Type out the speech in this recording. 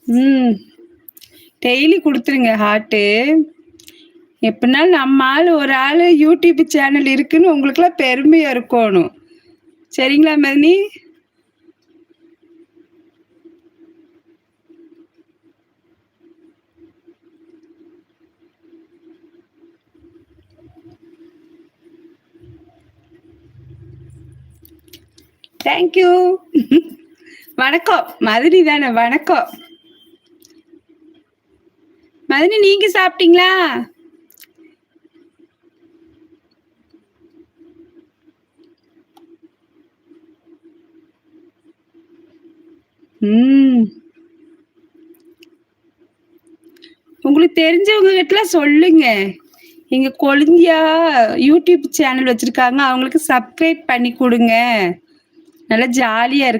ம். டெய்லி குடுத்துருங்க ஹார்ட்டு. எப்படினாலும் நம்ம ஆளு ஒரு ஆளு யூடியூப் சேனல் இருக்குன்னு உங்களுக்கெல்லாம் பெருமையா இருக்கோணும். சரிங்களா மதினி? Thank you. வணக்கம். மதினி தானே வணக்கம். மதினி நீங்க சாப்பிட்டீங்களா? ம். உங்களுக்கு தெரிஞ்சவங்க கிட்டலாம் சொல்லுங்க. எங்க கொழுந்தியா யூடியூப் சேனல் வச்சிருக்காங்க. அவங்களுக்கு சப்ஸ்கிரைப் பண்ணி குடுங்க. நல்லா ஜாலியா இருக்கு.